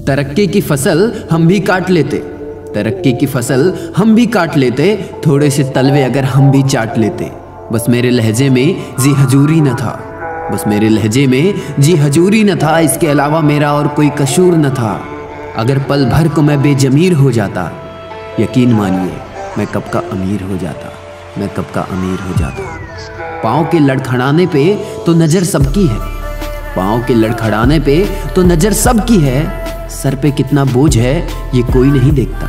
तरक्की की फसल हम भी काट लेते, तरक्की की फसल हम भी काट लेते, थोड़े से तलवे अगर हम भी चाट लेते। बस मेरे लहजे में जी हजूरी न था, बस मेरे लहजे में जी हजूरी न था, इसके अलावा मेरा और कोई कसूर न था। अगर पल भर को मैं बेजमीर हो जाता, यकीन मानिए मैं कब का अमीर हो जाता, मैं कब का अमीर हो जाता। पाँव के लड़खड़ाने पे तो नज़र सबकी है, पाँव के लड़खड़ाने पे तो नज़र सबकी है, सर पे कितना बोझ है ये कोई नहीं देखता।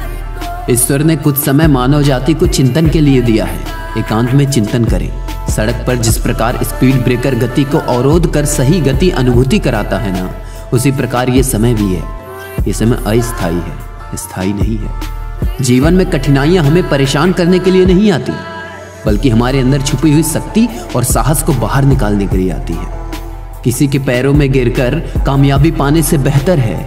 ईश्वर ने कुछ समय मानव जाति को चिंतन के लिए दिया है, एकांत में चिंतन करें। सड़क पर जिस प्रकार स्पीड ब्रेकर गति को अवरोध कर सही गति अनुभूति कराता है ना, उसी प्रकार ये समय भी है। ये समय अस्थायी है, स्थायी नहीं है। जीवन में कठिनाइयां हमें परेशान करने के लिए नहीं आती, बल्कि हमारे अंदर छुपी हुई शक्ति और साहस को बाहर निकालने के लिए आती है। किसी के पैरों में गिरकर कामयाबी पाने से बेहतर है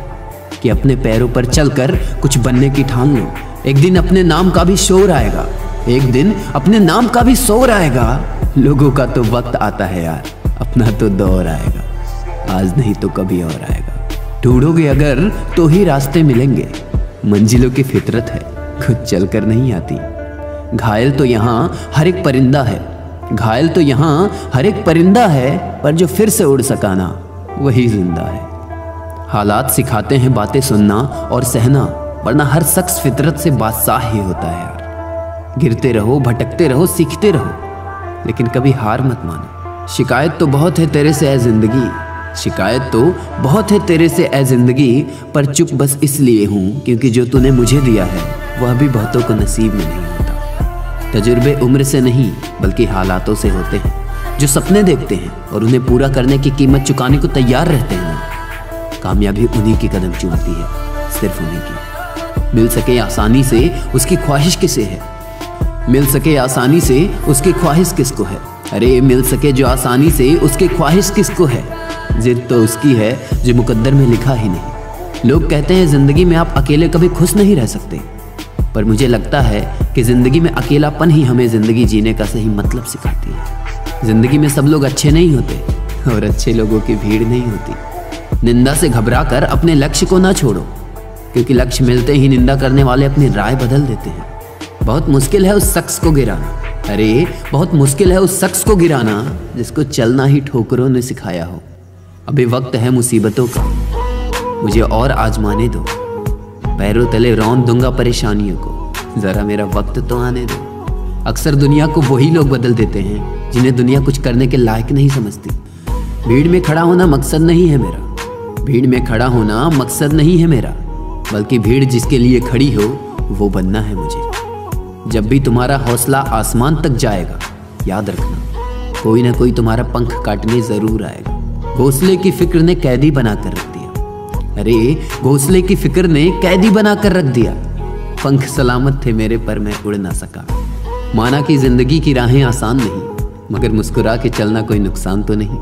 कि अपने पैरों पर चलकर कुछ बनने की ठान लो। एक दिन अपने नाम का भी शोर आएगा, एक दिन अपने नाम का भी शोर आएगा। लोगों का तो वक्त आता है यार, अपना तो दौर आएगा, आज नहीं तो कभी और आएगा। ढूंढोगे अगर तो ही रास्ते मिलेंगे, मंजिलों की फितरत है, खुद चलकर नहीं आती। घायल तो यहाँ हर एक परिंदा है, घायल तो यहाँ हर एक परिंदा है, पर जो फिर से उड़ सका ना वही जिंदा है। हालात सिखाते हैं बातें सुनना और सहना, वरना हर शख्स फितरत से बादशाह ही होता है यार। गिरते रहो, भटकते रहो, सीखते रहो, लेकिन कभी हार मत मानो। शिकायत तो बहुत है तेरे से ऐ जिंदगी, शिकायत तो बहुत है तेरे से ऐ जिंदगी, पर चुप बस इसलिए हूँ क्योंकि जो तूने मुझे दिया है वह भी बहुतों को नसीब में नहीं होता। तजुर्बे उम्र से नहीं बल्कि हालातों से होते हैं। जो सपने देखते हैं और उन्हें पूरा करने की कीमत चुकाने को तैयार रहते हैं ना, कामयाबी उन्हीं की कदम चूमती है, सिर्फ उन्हीं की। मिल सके आसानी से उसकी ख्वाहिश किसे है, मिल सके आसानी से उसकी ख्वाहिश किसको है। अरे मिल सके जो आसानी से उसकी ख्वाहिश किसको है। जिद तो उसकी है जो मुकद्दर में लिखा ही नहीं। लोग कहते हैं जिंदगी में आप अकेले कभी खुश नहीं रह सकते, पर मुझे लगता है कि जिंदगी में अकेलापन ही हमें जिंदगी जीने का सही मतलब सिखाती है। जिंदगी में सब लोग अच्छे नहीं होते और अच्छे लोगों की भीड़ नहीं होती। निंदा से घबराकर अपने लक्ष्य को ना छोड़ो, क्योंकि लक्ष्य मिलते ही निंदा करने वाले अपनी राय बदल देते हैं। बहुत मुश्किल है उस शख्स को गिराना, अरे बहुत मुश्किल है उस शख्स को गिराना जिसको चलना ही ठोकरों ने सिखाया हो। अभी वक्त है मुसीबतों का, मुझे और आजमाने दो, पैरों तले रौंद दूंगा परेशानियों को, जरा मेरा वक्त तो आने दो। अक्सर दुनिया को वही लोग बदल देते हैं जिन्हें दुनिया कुछ करने के लायक नहीं समझती। भीड़ में खड़ा होना मकसद नहीं है मेरा, भीड़ में खड़ा होना मकसद नहीं है मेरा, बल्कि भीड़ जिसके लिए खड़ी हो वो बनना है मुझे। जब भी तुम्हारा हौसला आसमान तक जाएगा, याद रखना कोई ना कोई तुम्हारा पंख काटने जरूर आएगा। घोंसले की फिक्र ने कैदी बनाकर रख दिया, अरे घोंसले की फिक्र ने कैदी बनाकर रख दिया। पंख सलामत थे मेरे पर मैं उड़ ना सका। माना कि जिंदगी की राहें आसान नहीं, मगर मुस्कुरा के चलना कोई नुकसान तो नहीं।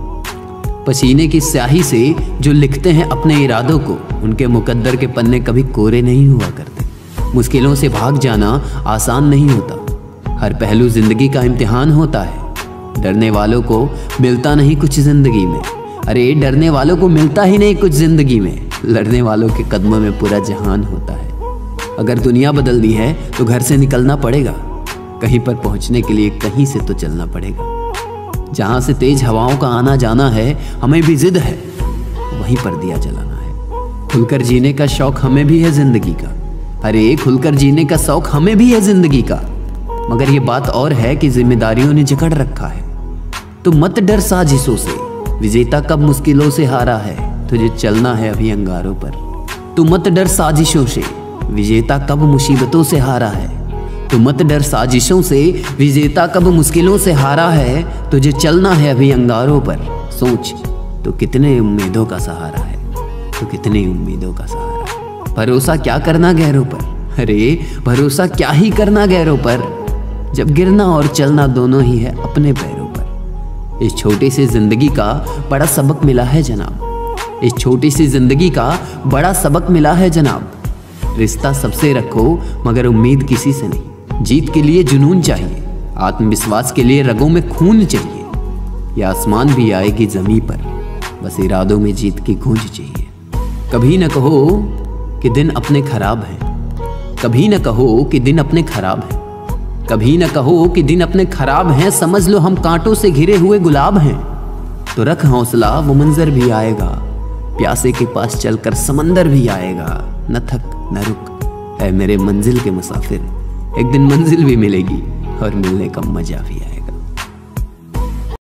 पसीने की स्याही से जो लिखते हैं अपने इरादों को, उनके मुकद्दर के पन्ने कभी कोरे नहीं हुआ करते। मुश्किलों से भाग जाना आसान नहीं होता, हर पहलू जिंदगी का इम्तिहान होता है। डरने वालों को मिलता नहीं कुछ जिंदगी में, अरे डरने वालों को मिलता ही नहीं कुछ जिंदगी में, लड़ने वालों के कदमों में पूरा जहान होता है। अगर दुनिया बदलनी है तो घर से निकलना पड़ेगा, कहीं पर पहुंचने के लिए कहीं से तो चलना पड़ेगा। जहां से तेज हवाओं का आना जाना है, हमें भी जिद है वहीं पर दिया जलाना है। खुलकर जीने का शौक हमें भी है जिंदगी का, अरे खुलकर जीने का शौक हमें भी है जिंदगी का, मगर ये बात और है कि जिम्मेदारियों ने जकड़ रखा है। तो मत डर साजिशों से, विजेता कब मुश्किलों से हारा है, तुझे चलना है अभी अंगारों पर। तू मत डर साजिशों से, विजेता कब मुसीबतों से हारा है। तू मत डर साजिशों से, विजेता कब मुश्किलों से हारा है, तुझे चलना है अभी अंगारों पर। सोच तो कितने उम्मीदों का सहारा है, तो कितनी उम्मीदों का सहारा है। भरोसा क्या करना गहरों पर, अरे भरोसा क्या ही करना गहरों पर, जब गिरना और चलना दोनों ही है अपने पैरों पर। इस छोटी सी जिंदगी का बड़ा सबक मिला है जनाब, इस छोटी सी जिंदगी का बड़ा सबक मिला है जनाब। रिश्ता सबसे रखो मगर उम्मीद किसी से नहीं। जीत के लिए जुनून चाहिए, आत्मविश्वास के लिए रगों में खून चाहिए। या आसमान भी आएगी जमीन पर, बस इरादों में जीत की गूंज चाहिए। कभी न कहो कि दिन अपने खराब हैं। कभी न कहो कि दिन अपने खराब हैं। कभी न कहो कि दिन अपने खराब हैं। समझ लो हम कांटों से घिरे हुए गुलाब हैं। तो रख हौसला, वो मंजर भी आएगा। प्यासे के पास चलकर समंदर भी आएगा। न थक न रुक है मेरे मंजिल के मुसाफिर। एक दिन मंजिल भी मिलेगी और मिलने का मजा भी आएगा।